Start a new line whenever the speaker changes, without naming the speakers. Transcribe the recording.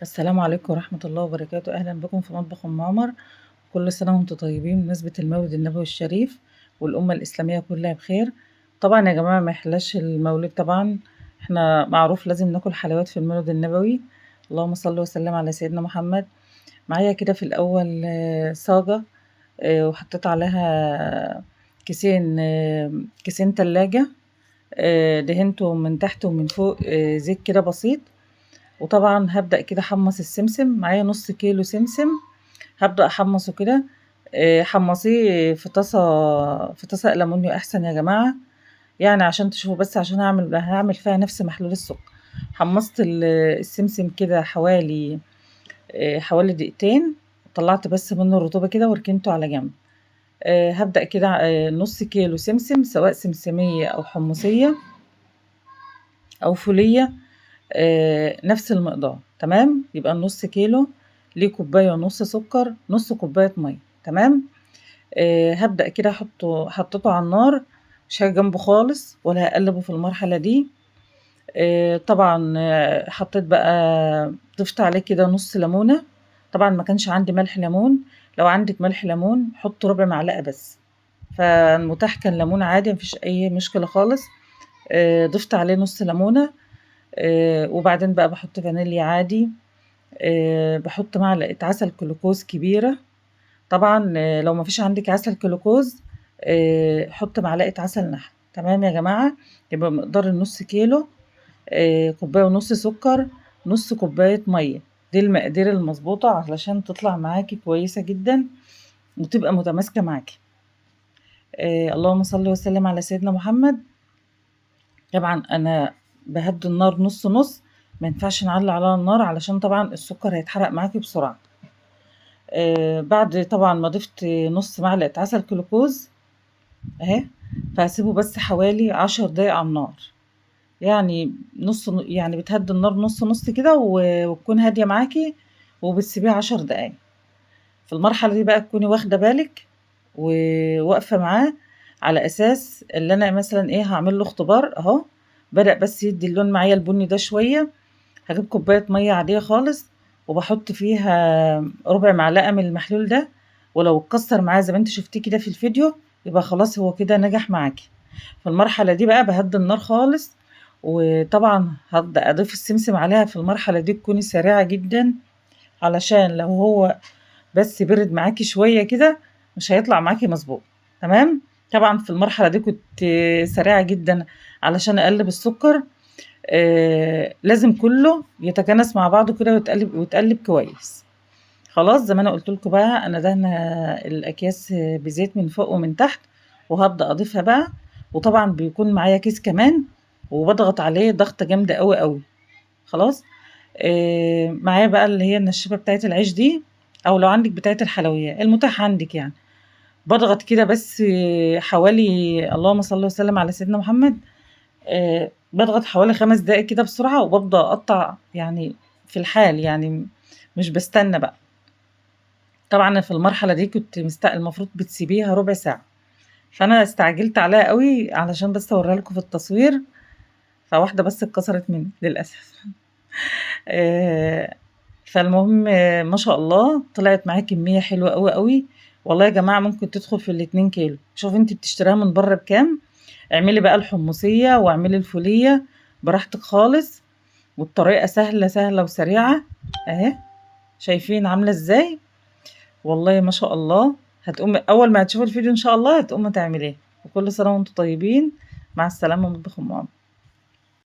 السلام عليكم ورحمة الله وبركاته. أهلا بكم في مطبخ أم عمر. كل سنة وانتم طيبين بمناسبة المولد النبوي الشريف والأمة الإسلامية كلها بخير. طبعا يا جماعة ما يحلاش المولد، طبعا احنا معروف لازم ناكل حلويات في المولد النبوي. اللهم صل وسلم على سيدنا محمد. معايا كده في الأول صاجة، وحطيت عليها كيسين تلاجة، دهنته من تحت ومن فوق زيت كده بسيط. وطبعا هبدأ كده احمص السمسم، معايا نص كيلو سمسم. هبدأ احمصه كده، حمصيه في طاسة ألمونيو أحسن يا جماعة، يعني عشان تشوفوا، بس عشان هعمل فيها نفس محلول السكر. حمصت السمسم كده حوالي دقيقتين، طلعت بس منه الرطوبة كده وركنته على جنب. هبدأ كده نص كيلو سمسم، سواء سمسمية أو حمصية أو فولية، نفس المقدار. تمام، يبقى النص كيلو ليه كوباية ونص سكر، نص كوباية مية. تمام. هبدأ كده حطيته على النار، مش هاجي جنبه خالص ولا هقلبه في المرحلة دي. طبعا حطيت بقى، ضفت عليه كده نص ليمونة. طبعا ما كانش عندي ملح ليمون، لو عندك ملح ليمون حط ربع معلقة بس، فالمتاح كان ليمون عادي، مفيش أي مشكلة خالص. ضفت عليه نص ليمونة. وبعدين بقى بحط فانيليا عادي. بحط معلقة عسل كلوكوز كبيرة. طبعا لو مفيش عندك عسل كلوكوز حط معلقة عسل نحل. تمام يا جماعة، يبقى مقدار النص كيلو كوباية ونص سكر، نص كوباية مية. دي المقادير المظبوطة علشان تطلع معاكي كويسة جدا وتبقى متماسكة معاكي. اللهم صل وسلم على سيدنا محمد. طبعا انا بهدي النار نص نص، ما ينفعش نعلي على النار علشان طبعا السكر هيتحرق معاكي بسرعة. بعد طبعا ما ضفت نص معلقة عسل كلوكوز اهي، فهسيبه بس حوالي 10 دقايق على النار. يعني يعني بتهدي النار نص نص كده وتكون هادية معاكي، وبتسيبيه 10 دقايق. في المرحلة دي بقى تكوني واخدة بالك وواقفة معاه، على أساس اللي أنا مثلا إيه هعمل له اختبار أهو. بدأ بس يدي اللون معايا البني ده شوية، هجيب كوباية مية عادية خالص وبحط فيها ربع معلقة من المحلول ده. ولو اتكسر معاه زي ما انت شفتيه كده في الفيديو، يبقى خلاص هو كده نجح معاكي. في المرحلة دي بقى بهدي النار خالص، وطبعا هبدأ أضيف السمسم عليها. في المرحلة دي تكوني سريعة جدا، علشان لو هو بس برد معاكي شوية كده مش هيطلع معاكي مظبوط. تمام. طبعا في المرحلة دي كنت سريعة جدا علشان أقلب السكر. لازم كله يتكانس مع بعضه كده ويتقلب كويس. خلاص، زي ما انا قلت لكم بقى، انا دهنه الاكياس بزيت من فوق ومن تحت، وهبدا اضيفها بقى. وطبعا بيكون معايا كيس كمان، وبضغط عليه ضغطه جامده قوي قوي. خلاص. معايا بقى اللي هي النشابه بتاعه العيش دي، او لو عندك بتاعه الحلويات المتاح عندك يعني. بضغط كده بس حوالي، اللهم صل وسلم على سيدنا محمد، بضغط حوالي 5 دقايق كده بسرعة، وببدأ أقطع يعني في الحال، يعني مش بستنى بقى. طبعا في المرحلة دي كنت المفروض بتسيبيها ربع ساعة، فأنا استعجلت عليها قوي علشان بس أوريها لكم في التصوير، فواحدة بس اتكسرت مني للأسف. آه، فالمهم ما شاء الله طلعت معايا كمية حلوة قوي قوي. والله يا جماعة ممكن تدخل في ال2 كيلو. شوف انت بتشتريها من بره بكام، اعملي بقى الحمصية واعملي الفولية براحتك خالص. والطريقة سهلة سهلة وسريعة اهي. شايفين عاملة ازاي؟ والله ما شاء الله. هتقوم اول ما هتشوفوا الفيديو ان شاء الله هتقوم تعمليه. وكل سنة وانتم طيبين. مع السلامة، مطبخ أم عمر.